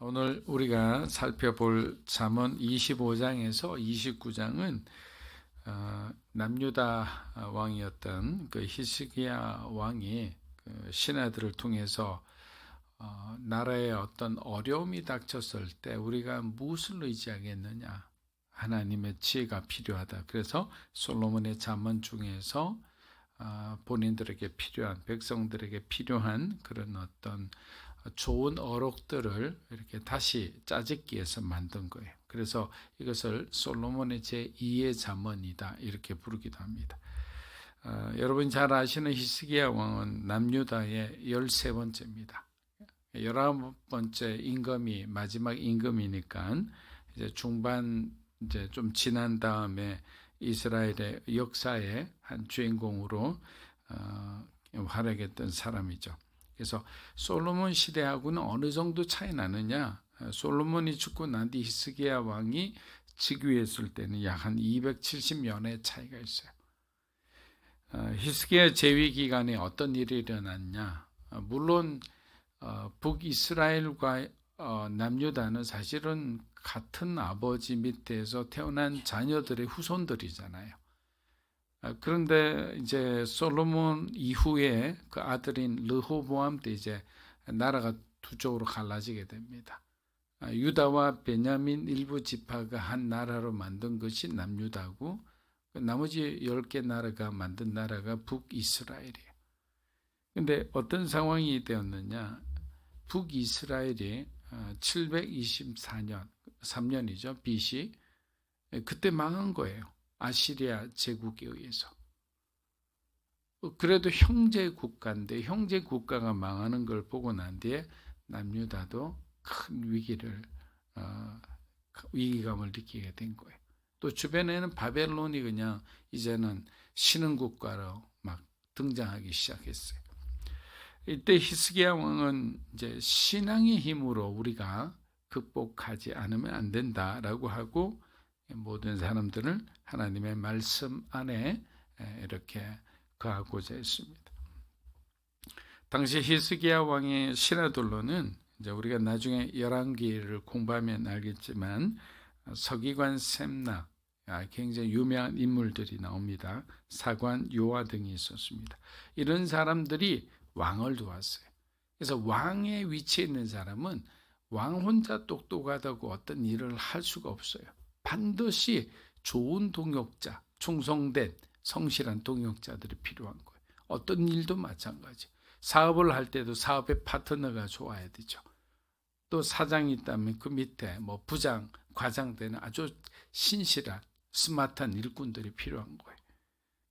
오늘 우리가 살펴볼 잠언 25장에서 29장은 남유다 왕이었던 그 히스기야 왕이 그 신하들을 통해서 나라에 어떤 어려움이 닥쳤을 때 우리가 무엇을 의지하겠느냐, 하나님의 지혜가 필요하다. 그래서 솔로몬의 잠언 중에서 본인들에게 필요한, 백성들에게 필요한 그런 어떤 좋은 어록들을 이렇게 다시 짜집기해서 만든 거예요. 그래서 이것을 솔로몬의 제2의 잠언이다 이렇게 부르기도 합니다. 여러분 잘 아시는 히스기야 왕은 남유다의 13번째입니다. 19번째 임금이 마지막 임금이니까 이제 중반 이제 좀 지난 다음에 이스라엘의 역사의 한 주인공으로 활약했던 사람이죠. 그래서 솔로몬 시대하고는 어느 정도 차이 나느냐? 솔로몬이 죽고 난 뒤 히스기야 왕이 즉위했을 때는 약 한 270년의 차이가 있어요. 히스기야 재위 기간에 어떤 일이 일어났냐? 물론 북이스라엘과 남유다는 사실은 같은 아버지 밑에서 태어난 자녀들의 후손들이잖아요. 그런데 이제 솔로몬 이후에 그 아들인 르호보암 때 이제 나라가 두 쪽으로 갈라지게 됩니다. 유다와 베냐민 일부 지파가 한 나라로 만든 것이 남유다고, 나머지 10개 나라가 만든 나라가 북이스라엘이에요. 근데 어떤 상황이 되었느냐? 북이스라엘이 724년, 3년이죠. BC. 그때 망한 거예요. 아시리아 제국에 의해서. 그래도 형제 국가인데 형제 국가가 망하는 걸 보고 난 뒤에 남유다도 큰 위기감을 느끼게 된 거예요. 또 주변에는 바벨론이 그냥 이제는 신흥 국가로 막 등장하기 시작했어요. 이때 히스기야 왕은 이제 신앙의 힘으로 우리가 극복하지 않으면 안 된다라고 하고 모든 사람들을 하나님의 말씀 안에 이렇게 거하고자 했습니다. 당시 히스기야 왕의 신하들로는 이제 우리가 나중에 열왕기를 공부하면 알겠지만 서기관 셈나, 굉장히 유명한 인물들이 나옵니다. 사관 요아 등이 있었습니다. 이런 사람들이 왕을 도왔어요. 그래서 왕의 위치에 있는 사람은 왕 혼자 똑똑하다고 어떤 일을 할 수가 없어요. 반드시 좋은 동역자, 충성된 성실한 동역자들이 필요한 거예요. 어떤 일도 마찬가지. 사업을 할 때도 사업의 파트너가 좋아야 되죠. 또 사장이 있다면 그 밑에 뭐 부장, 과장 되는 아주 신실한 스마트한 일꾼들이 필요한 거예요.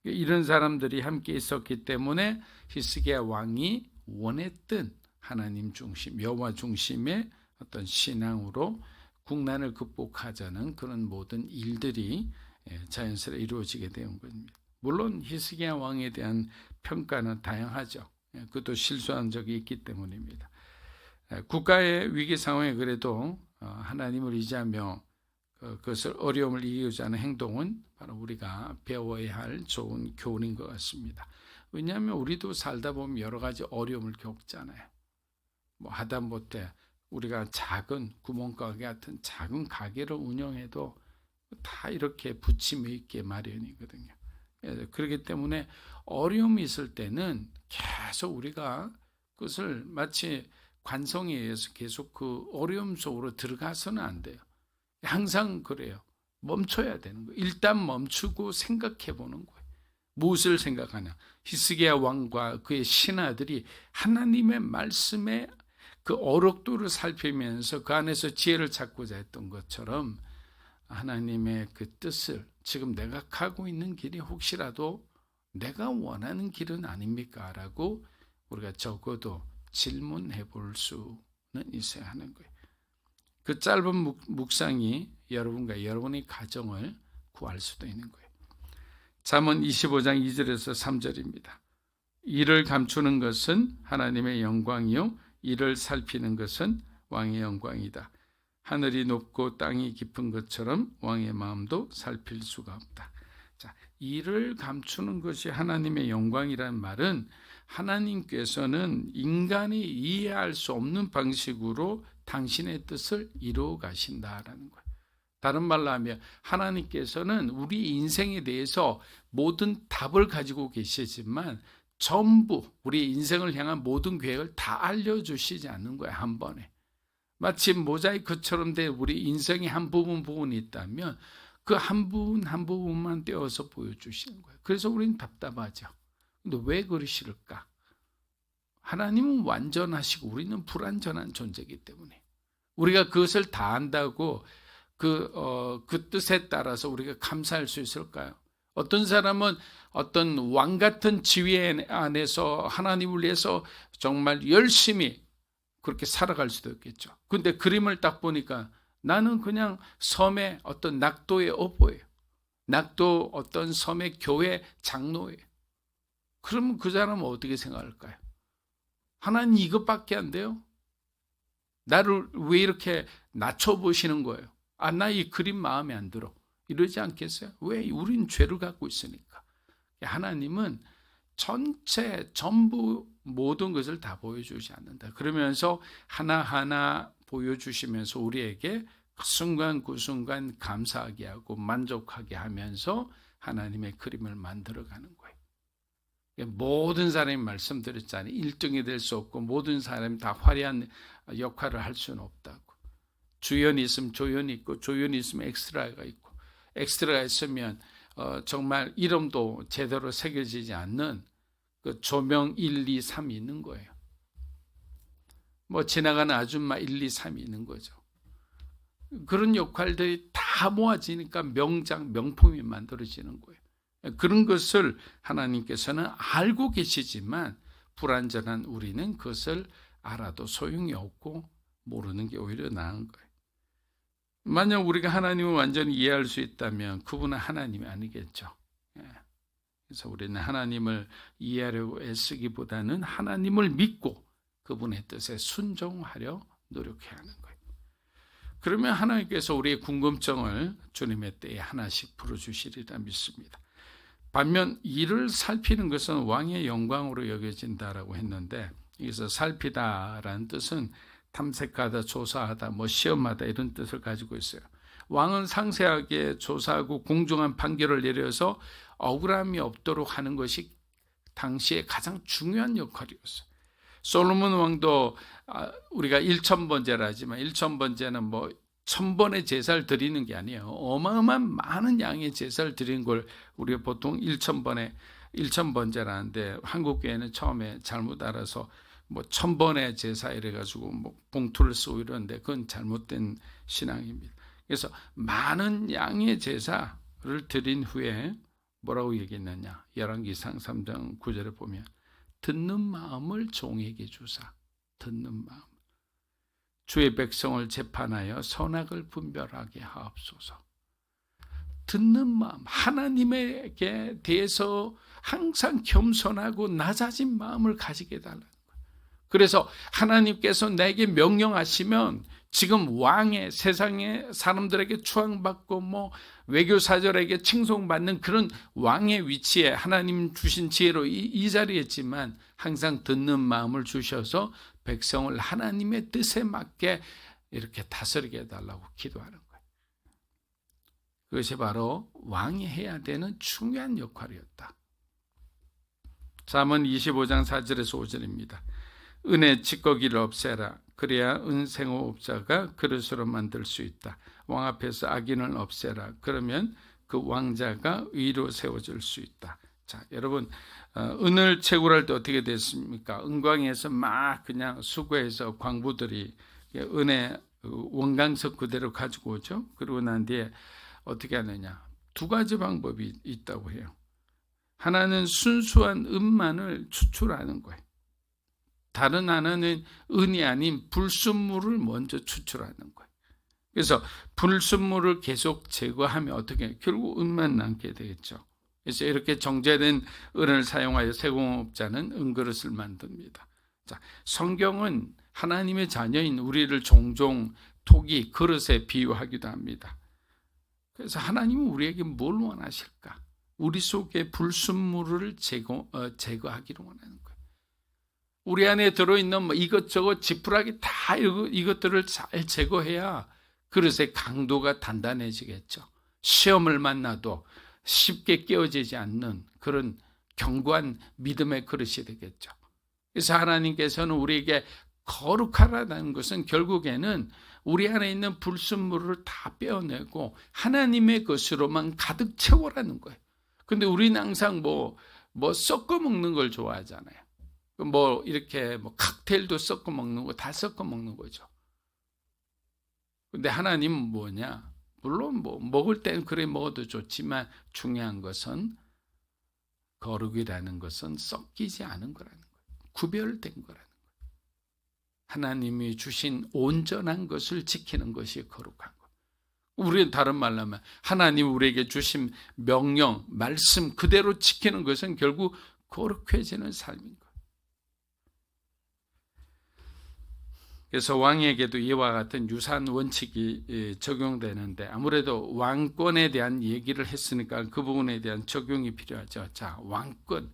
이런 사람들이 함께 있었기 때문에 히스기야 왕이 원했던 하나님 중심, 여호와 중심의 어떤 신앙으로 국난을 극복하자는 그런 모든 일들이 자연스레 이루어지게 된 겁니다. 물론 히스기야 왕에 대한 평가는 다양하죠. 그것도 실수한 적이 있기 때문입니다. 국가의 위기 상황에 그래도 하나님을 의지하며 그것을 어려움을 이기고자 하는 행동은 바로 우리가 배워야 할 좋은 교훈인 것 같습니다. 왜냐하면 우리도 살다 보면 여러 가지 어려움을 겪잖아요. 뭐 하다못해 우리가 작은 구멍가게 같은 작은 가게를 운영해도 다 이렇게 부침이 있게 마련이거든요. 그렇기 때문에 어려움이 있을 때는 계속 우리가 그것을 마치 관성에 의해서 계속 그 어려움 속으로 들어가서는 안 돼요. 항상 그래요. 멈춰야 되는 거예요. 일단 멈추고 생각해 보는 거예요. 무엇을 생각하냐? 히스기야 왕과 그의 신하들이 하나님의 말씀에 그 어록도를 살피면서 그 안에서 지혜를 찾고자 했던 것처럼 하나님의 그 뜻을, 지금 내가 가고 있는 길이 혹시라도 내가 원하는 길은 아닙니까? 라고 우리가 적어도 질문해 볼 수는 있어야 하는 거예요. 그 짧은 묵상이 여러분과 여러분의 가정을 구할 수도 있는 거예요. 잠언 25장 2절에서 3절입니다. 이를 감추는 것은 하나님의 영광이요 이를 살피는 것은 왕의 영광이다. 하늘이 높고 땅이 깊은 것처럼 왕의 마음도 살필 수가 없다. 자, 이를 감추는 것이 하나님의 영광이라는 말은 하나님께서는 인간이 이해할 수 없는 방식으로 당신의 뜻을 이루어 가신다라는 거예요. 다른 말로 하면 하나님께서는 우리 인생에 대해서 모든 답을 가지고 계시지만 전부 우리 인생을 향한 모든 계획을 다 알려주시지 않는 거예요. 한 번에. 마치 모자이크처럼 된 우리 인생의 한 부분이 있다면 그 한 부분 한 부분만 떼어서 보여주시는 거예요. 그래서 우리는 답답하죠. 근데 왜 그러실까? 하나님은 완전하시고 우리는 불완전한 존재이기 때문에 우리가 그것을 다 안다고 그 뜻에 따라서 우리가 감사할 수 있을까요? 어떤 사람은 어떤 왕 같은 지위 안에서 하나님을 위해서 정말 열심히 그렇게 살아갈 수도 있겠죠. 근데 그림을 딱 보니까 나는 그냥 섬의 어떤 낙도의 어부예요. 낙도 어떤 섬의 교회 장로예요. 그러면 그 사람은 어떻게 생각할까요? 하나님 이것밖에 안 돼요? 나를 왜 이렇게 낮춰보시는 거예요? 나 이 그림 마음에 안 들어. 이러지 않겠어요? 왜? 우린 죄를 갖고 있으니까. 하나님은 전부 모든 것을 다 보여주지 않는다. 그러면서 하나하나 보여주시면서 우리에게 그 순간 그 순간 감사하게 하고 만족하게 하면서 하나님의 그림을 만들어가는 거예요. 모든 사람이 말씀드렸잖아요. 1등이 될 수 없고 모든 사람이 다 화려한 역할을 할 수는 없다고. 주연이 있으면 조연이 있고 조연이 있으면 엑스트라가 있고 엑스트라가 있으면 정말 이름도 제대로 새겨지지 않는 그 조명 1, 2, 3이 있는 거예요. 뭐 지나가는 아줌마 1, 2, 3이 있는 거죠. 그런 역할들이 다 모아지니까 명작, 명품이 만들어지는 거예요. 그런 것을 하나님께서는 알고 계시지만 불완전한 우리는 그것을 알아도 소용이 없고 모르는 게 오히려 나은 거예요. 만약 우리가 하나님을 완전히 이해할 수 있다면 그분은 하나님이 아니겠죠. 그래서 우리는 하나님을 이해하려고 애쓰기보다는 하나님을 믿고 그분의 뜻에 순종하려 노력해야 하는 거예요. 그러면 하나님께서 우리의 궁금증을 주님의 때에 하나씩 풀어주시리라 믿습니다. 반면 이를 살피는 것은 왕의 영광으로 여겨진다라고 했는데 여기서 살피다라는 뜻은 탐색하다, 조사하다, 시험하다 이런 뜻을 가지고 있어요. 왕은 상세하게 조사하고 공정한 판결을 내려서 억울함이 없도록 하는 것이 당시에 가장 중요한 역할이었어요. 솔로몬 왕도 우리가 1000번제라 하지만 1000번제는 1000번의 제사를 드리는 게 아니에요. 어마어마한 많은 양의 제사를 드리는 걸 우리가 보통 1000번제라는데 한국교회는 처음에 잘못 알아서 1000번의 제사 이래가지고 봉투를 쓰고 이러는데 그건 잘못된 신앙입니다. 그래서 많은 양의 제사를 드린 후에 뭐라고 얘기했느냐? 열왕기상 3장 9절에 보면 듣는 마음을 종에게 주사. 듣는 마음. 주의 백성을 재판하여 선악을 분별하게 하옵소서. 듣는 마음, 하나님에게 대해서 항상 겸손하고 낮아진 마음을 가지게 해달라는 거예요. 그래서 하나님께서 내게 명령하시면 지금 왕의 세상의 사람들에게 추앙받고 외교사절에게 칭송받는 그런 왕의 위치에 하나님 주신 지혜로 이 자리에 있지만 항상 듣는 마음을 주셔서 백성을 하나님의 뜻에 맞게 이렇게 다스리게 해달라고 기도하는 거예요. 그것이 바로 왕이 해야 되는 중요한 역할이었다. 잠언 25장 4절에서 5절입니다. 은의 찌꺼기를 없애라. 그래야 은생호업자가 그릇으로 만들 수 있다. 왕 앞에서 악인을 없애라. 그러면 그 왕자가 의로 세워질 수 있다. 자, 여러분, 은을 채굴할 때 어떻게 됐습니까? 은광에서 막 그냥 수거해서 광부들이 은의 원광석 그대로 가지고 오죠. 그러고 난 뒤에 어떻게 하느냐? 두 가지 방법이 있다고 해요. 하나는 순수한 은만을 추출하는 거예요. 다른 하나는 은이 아닌 불순물을 먼저 추출하는 거예요. 그래서 불순물을 계속 제거하면 어떻게 결국 은만 남게 되겠죠. 그래서 이렇게 정제된 은을 사용하여 세공업자는 은그릇을 만듭니다. 자, 성경은 하나님의 자녀인 우리를 종종 토기, 그릇에 비유하기도 합니다. 그래서 하나님은 우리에게 뭘 원하실까? 우리 속에 불순물을 제거하기를 원하는 거예요. 우리 안에 들어있는 뭐 이것저것 지푸라기 다 이것들을 잘 제거해야 그릇의 강도가 단단해지겠죠. 시험을 만나도 쉽게 깨어지지 않는 그런 견고한 믿음의 그릇이 되겠죠. 그래서 하나님께서는 우리에게 거룩하라는 것은 결국에는 우리 안에 있는 불순물을 다 빼어내고 하나님의 것으로만 가득 채워라는 거예요. 근데 우리는 항상 뭐 섞어 먹는 걸 좋아하잖아요. 뭐 이렇게 뭐 칵테일도 섞어 먹는 거 다 섞어 먹는 거죠. 근데 하나님은 뭐냐? 물론 뭐 먹을 때는 그래 먹어도 좋지만 중요한 것은 거룩이라는 것은 섞이지 않은 거라는 거예요. 구별된 거라는 거예요. 하나님이 주신 온전한 것을 지키는 것이 거룩한 것. 우리는 다른 말로 하면 하나님 우리에게 주신 명령, 말씀 그대로 지키는 것은 결국 거룩해지는 삶인 거예요. 그래서 왕에게도 이와 같은 유사한 원칙이 적용되는데 아무래도 왕권에 대한 얘기를 했으니까 그 부분에 대한 적용이 필요하죠. 자, 왕권,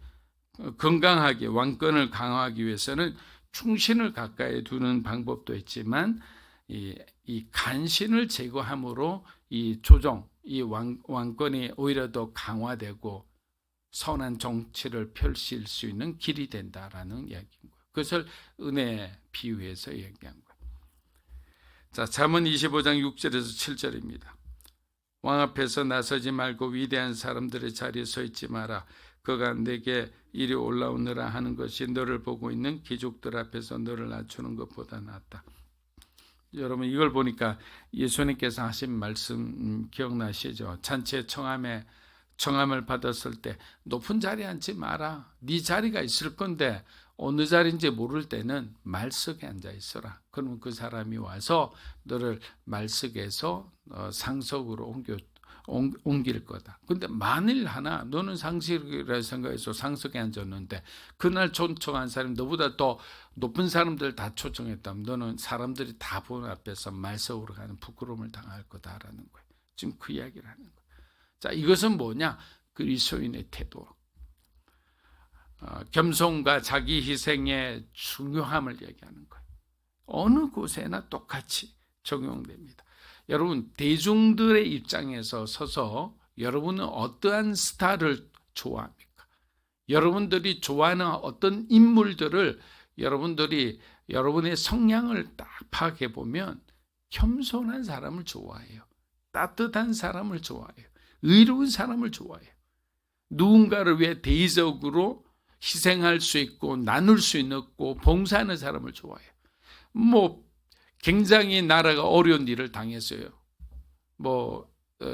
건강하게 왕권을 강화하기 위해서는 충신을 가까이 두는 방법도 있지만 이 간신을 제거함으로 이 조정, 이 왕권이 오히려 더 강화되고 선한 정치를 펼칠 수 있는 길이 된다라는 이야기인 거예요. 그것을 은혜에 비유해서 얘기한 거예요. 자, 잠언 25장 6절에서 7절입니다. 왕 앞에서 나서지 말고 위대한 사람들의 자리에 서 있지 마라. 그가 내게 이리 올라오느라 하는 것이 너를 보고 있는 귀족들 앞에서 너를 낮추는 것보다 낫다. 여러분 이걸 보니까 예수님께서 하신 말씀 기억나시죠? 잔치의 청함을 받았을 때 높은 자리에 앉지 마라. 네 자리가 있을 건데 어느 자리인지 모를 때는 말석에 앉아 있어라. 그러면 그 사람이 와서 너를 말석에서 상석으로 옮길 거다. 근데 만일 하나 너는 상식이라 생각해서 상석에 앉았는데 그날 초청한 사람이 너보다 더 높은 사람들 다 초청했다면 너는 사람들이 다 보는 앞에서 말석으로 가는 부끄러움을 당할 거다라는 거예요. 지금 그 이야기를 하는 거예요. 자, 이것은 뭐냐? 그리스도인의 태도. 겸손과 자기 희생의 중요함을 얘기하는 거예요. 어느 곳에나 똑같이 적용됩니다. 여러분 대중들의 입장에서 서서 여러분은 어떠한 스타를 좋아합니까? 여러분들이 좋아하는 어떤 인물들을 여러분들이 여러분의 성향을 딱 파악해 보면 겸손한 사람을 좋아해요. 따뜻한 사람을 좋아해요. 의로운 사람을 좋아해요. 누군가를 위해 대의적으로 희생할 수 있고 나눌 수 있고 봉사하는 사람을 좋아해요. 뭐 굉장히 나라가 어려운 일을 당했어요.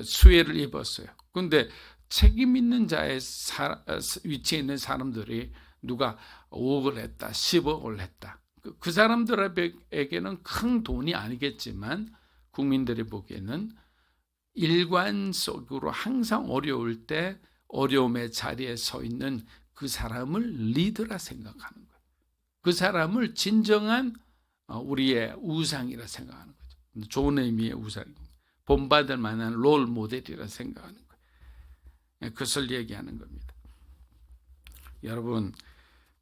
수해를 입었어요. 그런데 책임 있는 자의 위치에 있는 사람들이 누가 5억을 했다, 10억을 했다. 그 사람들에게는 큰 돈이 아니겠지만 국민들이 보기에는 일관적으로 항상 어려울 때 어려움의 자리에 서 있는 그 사람을 리더라 생각하는 거예요. 그 사람을 진정한 우리의 우상이라 생각하는 거죠. 좋은 의미의 우상입니다. 본받을 만한 롤 모델이라 생각하는 거예요. 그것을 얘기하는 겁니다. 여러분,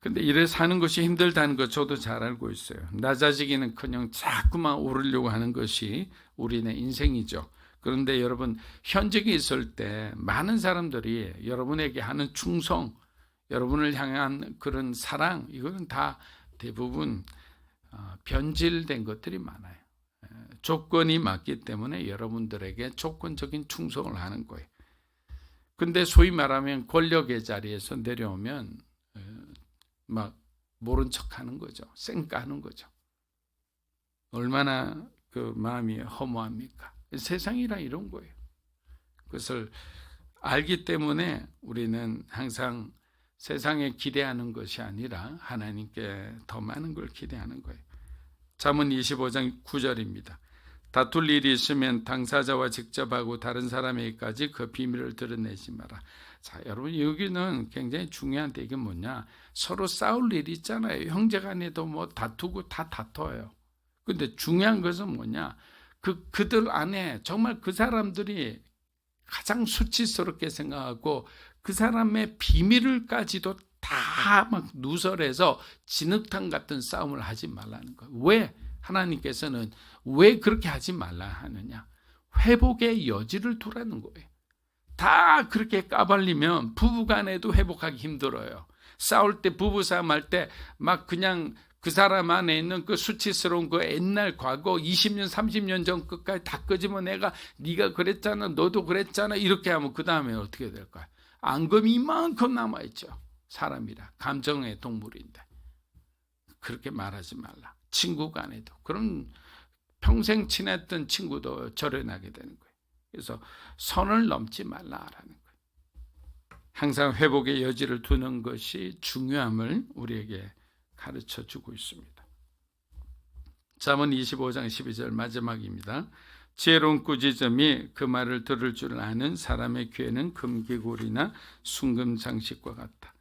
근데 이래 사는 것이 힘들다는 것 저도 잘 알고 있어요. 낮아지기는커녕 자꾸만 오르려고 하는 것이 우리의 인생이죠. 그런데 여러분, 현직에 있을 때 많은 사람들이 여러분에게 하는 충성, 여러분을 향한 그런 사랑, 이거는 다 대부분 변질된 것들이 많아요. 조건이 맞기 때문에 여러분들에게 조건적인 충성을 하는 거예요. 근데 소위 말하면 권력의 자리에서 내려오면 막 모른 척하는 거죠. 쌩까는 거죠. 얼마나 그 마음이 허무합니까? 세상이란 이런 거예요. 그것을 알기 때문에 우리는 항상 세상에 기대하는 것이 아니라 하나님께 더 많은 걸 기대하는 거예요. 잠언 25장 9절입니다. 다툴 일이 있으면 당사자와 직접 하고 다른 사람에게까지 그 비밀을 드러내지 마라. 자, 여러분 여기는 굉장히 중요한데 이게 뭐냐? 서로 싸울 일이 있잖아요. 형제간에도 뭐 다투고 다 다퉈요. 근데 중요한 것은 뭐냐? 그들 안에 정말 그 사람들이 가장 수치스럽게 생각하고 그 사람의 비밀을까지도 다 막 누설해서 진흙탕 같은 싸움을 하지 말라는 거예요. 왜? 하나님께서는 왜 그렇게 하지 말라 하느냐? 회복의 여지를 두라는 거예요. 다 그렇게 까발리면 부부간에도 회복하기 힘들어요. 싸울 때, 부부싸움 할 때 막 그냥 그 사람 안에 있는 그 수치스러운 그 옛날 과거 20년 30년 전 끝까지 다 끄집어 내가 네가 그랬잖아, 너도 그랬잖아, 이렇게 하면 그 다음에 어떻게 될까요? 앙금이 이만큼 남아있죠. 사람이라 감정의 동물인데. 그렇게 말하지 말라. 친구 간에도. 그럼 평생 친했던 친구도 절연하게 되는 거예요. 그래서 선을 넘지 말라라는 거예요. 항상 회복의 여지를 두는 것이 중요함을 우리에게 가르쳐 주고 있습니다. 잠언 25장 12절 마지막입니다. 지혜로운 꾸짖음이 그 말을 들을 줄 아는 사람의 귀에는 금기골이나 순금 장식과 같다.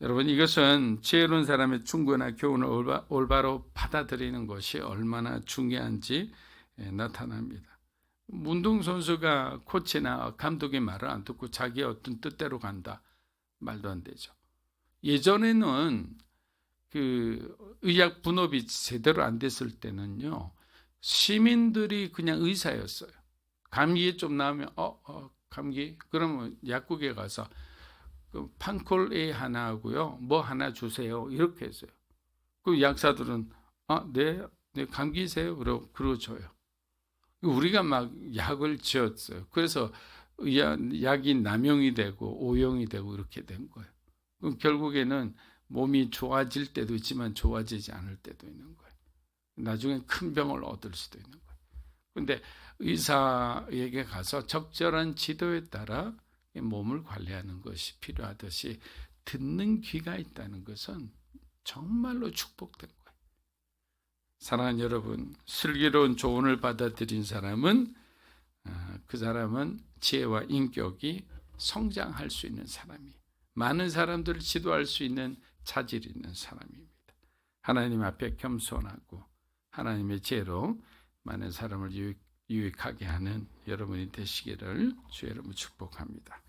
여러분, 이것은 지혜로운 사람의 충고나 교훈을 올바로 받아들이는 것이 얼마나 중요한지 나타납니다. 운동선수가 코치나 감독의 말을 안 듣고 자기의 어떤 뜻대로 간다. 말도 안 되죠. 예전에는 그 의학 분업이 제대로 안 됐을 때는요, 시민들이 그냥 의사였어요. 감기 좀 나오면 감기 그러면 약국에 가서 그 판콜 A 하나 하고요, 뭐 하나 주세요, 이렇게 했어요. 그 약사들은 네 감기세요, 그러고 줘요. 우리가 막 약을 지었어요. 그래서 약이 남용이 되고 오용이 되고 이렇게 된 거예요. 그럼 결국에는 몸이 좋아질 때도 있지만 좋아지지 않을 때도 있는 거예요. 나중에 큰 병을 얻을 수도 있는 거예요. 그런데 의사에게 가서 적절한 지도에 따라 몸을 관리하는 것이 필요하듯이 듣는 귀가 있다는 것은 정말로 축복된 거예요. 사랑하는 여러분, 슬기로운 조언을 받아들인 사람은 그 사람은 지혜와 인격이 성장할 수 있는 사람이, 많은 사람들을 지도할 수 있는 차질이 있는 사람입니다. 하나님 앞에 겸손하고 하나님의 지혜로 많은 사람을 유익하게 하는 여러분이 되시기를 주의 이름으로 축복합니다.